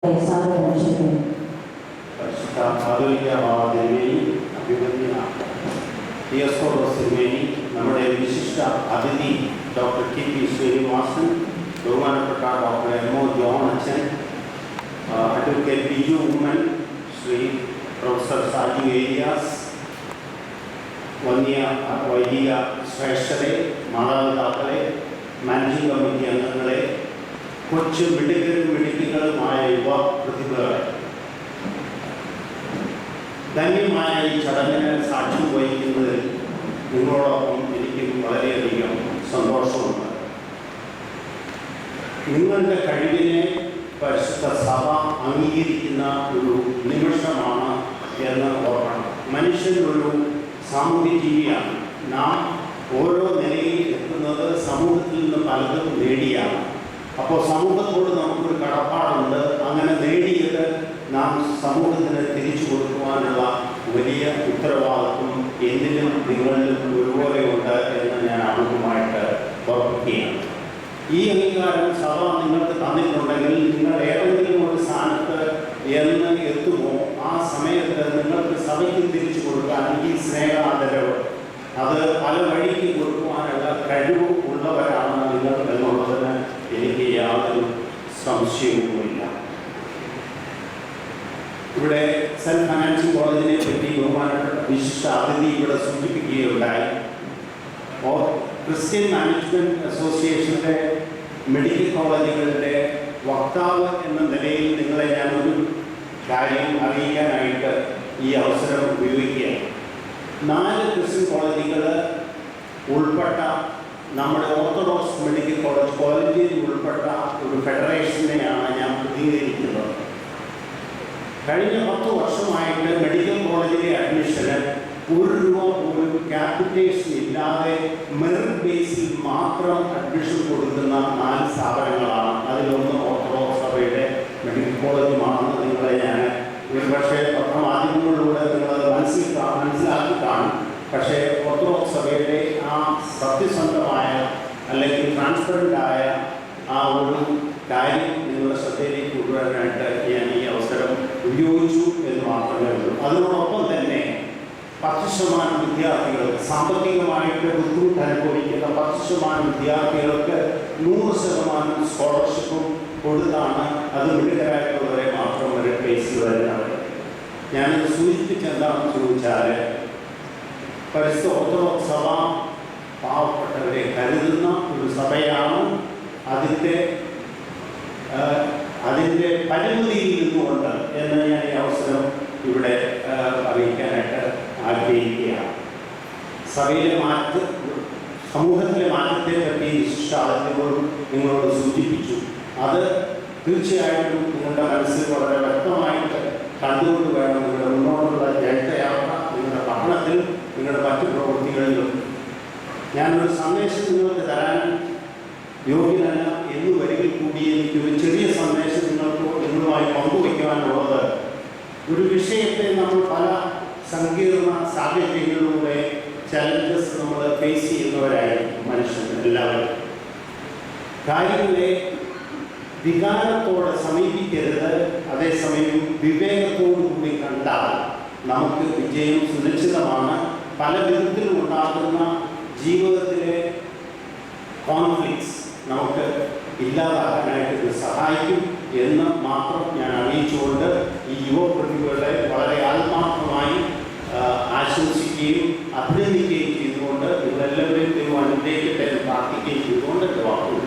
നമ്മുടെ വിശിഷ്ട അതിഥി ഡോക്ടർ ടി.പി. ശ്രീനിവാസൻ, ബഹുമാനപ്പെട്ട ഡോക്ടർ എം.ഒ. ജോൺ അച്ഛൻ, അഡ്വക്കേറ്റ് ബിജു ഉമ്മൻ, ശ്രീ പ്രൊഫസർ സാജു ഏരിയാസ്, വൈദിക ശ്രേഷ്ഠരെ, മാതാപിതാക്കളെ, മാനേജിംഗ് കമ്മിറ്റി അംഗങ്ങളെ, കൊച്ചു മിടുക്കലുമായ യുവ പ്രതിഭകളെ, ധന്യമായ ഈ ചടങ്ങിന് സാക്ഷ്യം വഹിക്കുന്നതിൽ നിങ്ങളോടൊപ്പം എനിക്ക് വളരെയധികം സന്തോഷമുണ്ട്. നിങ്ങളുടെ കഴിവിനെ പരിശുദ്ധ സഭ അംഗീകരിക്കുന്ന ഒരു നിമിഷമാണ് എന്ന് ഓർക്കണം. മനുഷ്യൻ ഒരു സാമൂഹ്യ ജീവിയാണ്. നാം ഓരോ നിലയിൽ എത്തുന്നത് സമൂഹത്തിൽ നിന്ന് പലതും നേടിയാണ്. അപ്പോൾ സമൂഹത്തോട് നമുക്കൊരു കടപ്പാടുണ്ട്. അങ്ങനെ നേടിയത് നാം സമൂഹത്തിന് തിരിച്ചു കൊടുക്കുവാനുള്ള വലിയ ഉത്തരവാദിത്വം എന്നിലും നിങ്ങളിലും ഒരുപോലെ ഉണ്ട് എന്ന് ഞാൻ ആമുഖമായിട്ട് ഓർപ്പിക്കുകയാണ്. ഈ അംഗീകാരം സഭ നിങ്ങൾക്ക് തന്നിട്ടുണ്ടെങ്കിൽ നിങ്ങൾ ഏതെങ്കിലും ഒരു സ്ഥാനത്ത് എന്ന് എത്തുമോ ആ സമയത്ത് നിങ്ങൾക്ക് സഭയ്ക്ക് തിരിച്ചു കൊടുക്കാൻ ഈ സ്നേഹാദരവ് അത് പല വഴിക്ക് കൊടുക്കുവാനുള്ള കഴിവ് ഉള്ളവരാണ് നിങ്ങൾ എന്നുള്ളതിന് എനിക്ക് യാതൊരു സംശയവുമില്ല. ഇവിടെ സെൽഫ് ഫൈനാൻസിംഗ് കോളേജിനെ പറ്റി ബഹുമാനപ്പെട്ട വിശിഷ്ട അതിഥി ഇവിടെ സൂചിപ്പിക്കുകയുണ്ടായി. ക്രിസ്ത്യൻ മാനേജ്മെൻറ്റ് അസോസിയേഷൻ്റെ മെഡിക്കൽ കോളേജുകളുടെ വക്താവ് എന്ന നിലയിൽ നിങ്ങളെ ഞാനൊരു കാര്യം അറിയിക്കാനായിട്ട് ഈ അവസരം ഉപയോഗിക്കുകയാണ്. 4 ക്രിസ്ത്യൻ കോളേജുകൾ ഉൾപ്പെട്ട നമ്മുടെ ഓർത്തഡോക്സ് മെഡിക്കൽ കോളേജ് കോളേജിൽ ഉൾപ്പെട്ട ഒരു ഫെഡറേഷനെയാണ് ഞാൻ പ്രതിനിധീകരിക്കുന്നത്. കഴിഞ്ഞ 10 വർഷമായിട്ട് മെഡിക്കൽ കോളേജിലെ അഡ്മിഷന് ₹1 പോലും ക്യാപിറ്റേഷൻ ഇല്ലാതെ മെറിറ്റ് ബേസിൽ മാത്രം അഡ്മിഷൻ കൊടുക്കുന്ന 4 സ്ഥാപനങ്ങളാണ്. അതിലൊന്ന് ഓർത്തഡോക്സ് സഭയുടെ മെഡിക്കൽ കോളേജുമാണെന്ന് നിങ്ങളെ ഞാൻ ഒരുപക്ഷെ പത്രമാധ്യമങ്ങളിലൂടെ നിങ്ങളത് മനസ്സിലാക്കി കാണും. പക്ഷേ ഓർത്തഡോക്സ് സഭയുടെ ആ സത്യസന്ധമായ അല്ലെങ്കിൽ ട്രാൻസ്പെറൻ്റായ ആ ഒരു കാര്യം നിങ്ങളുടെ ശ്രദ്ധയിലേക്ക് കൊണ്ടുവരാനായിട്ട് ഞാൻ ഈ അവസരം ഉപയോഗിച്ചു എന്ന് മാത്രമേ ഉള്ളൂ. അതിനോടൊപ്പം തന്നെ 10% വിദ്യാർത്ഥികൾക്ക് സാമ്പത്തികമായിട്ട് ബുദ്ധിമുട്ട് അനുഭവിക്കുന്ന 10% വിദ്യാർത്ഥികൾക്ക് 100% സ്കോളർഷിപ്പും കൊടുത്താണ് അത് മിടുക്കരായിട്ടുള്ളവരെ മാത്രം മെറിറ്റ് ബേസിൽ വരുന്നത്. ഞാനത് സൂചിപ്പിച്ചെന്താണെന്ന് ചോദിച്ചാൽ പരിശുദ്ധ ഓർത്തഡോക്സ് സഭ പാവപ്പെട്ടവരെ കരുതുന്ന ഒരു സഭയാണ്. അതിൻ്റെ പരിമിതിയിൽ നിന്നുകൊണ്ട് എന്ന് ഞാൻ ഈ അവസരം ഇവിടെ അറിയിക്കാനായിട്ട് ആഗ്രഹിക്കുകയാണ്. സമൂഹത്തിലെ മാറ്റത്തെ പറ്റി വിശിഷ്ടാതിഥികളും നിങ്ങളോട് സൂചിപ്പിച്ചു. അത് തീർച്ചയായിട്ടും നിങ്ങളുടെ മനസ്സിൽ വളരെ വ്യക്തമായിട്ട് കണ്ടുകൊണ്ട് വേണം നിങ്ങളുടെ മുന്നോട്ടുള്ള ജൈത്രയാത്ര, നിങ്ങളുടെ പഠനത്തിൽ, നിങ്ങളുടെ മറ്റു പ്രവൃത്തികളിലും. ഞാനൊരു സന്ദേശം നിങ്ങൾക്ക് തരാൻ യോഗ്യനല്ല എന്ന് വരികിൽ കൂടി എനിക്കൊരു ചെറിയ സന്ദേശം നിങ്ങളുമായി പങ്കുവയ്ക്കുവാനുള്ളത്, ഒരു വിഷയത്തെ നമ്മൾ പല സങ്കീർണ സാഹചര്യങ്ങളിലൂടെ ചലഞ്ചസ് നമ്മൾ ഫേസ് ചെയ്യുന്നവരായിരിക്കും മനുഷ്യൻ എല്ലാവരും. കാര്യങ്ങളെ വികാരത്തോടെ സമീപിക്കരുത്, അതേസമയം വിവേകത്തോടു കൂടി കണ്ടാൽ നമുക്ക് വിജയം സുനിശ്ചിതമാണ്. പല വിധത്തിലും ഉണ്ടാകുന്ന ജീവിതത്തിലെ കോൺഫ്ലിക്ട്സ് നമുക്ക് ഇല്ലാതാക്കാനായിട്ട് ഇത് സഹായിക്കും എന്ന് മാത്രം ഞാൻ അറിയിച്ചുകൊണ്ട് ഈ യുവ പ്രതിഭകളെ വളരെ ആത്മാർത്ഥമായി ആശംസിക്കുകയും അഭിനന്ദിക്കുകയും ചെയ്തുകൊണ്ട് ഇവരെല്ലാവരെയും അനുഗ്രഹിക്കട്ടെ എന്ന് പ്രാർത്ഥിക്കുകയും ചെയ്തുകൊണ്ട് വാക്കുകൾ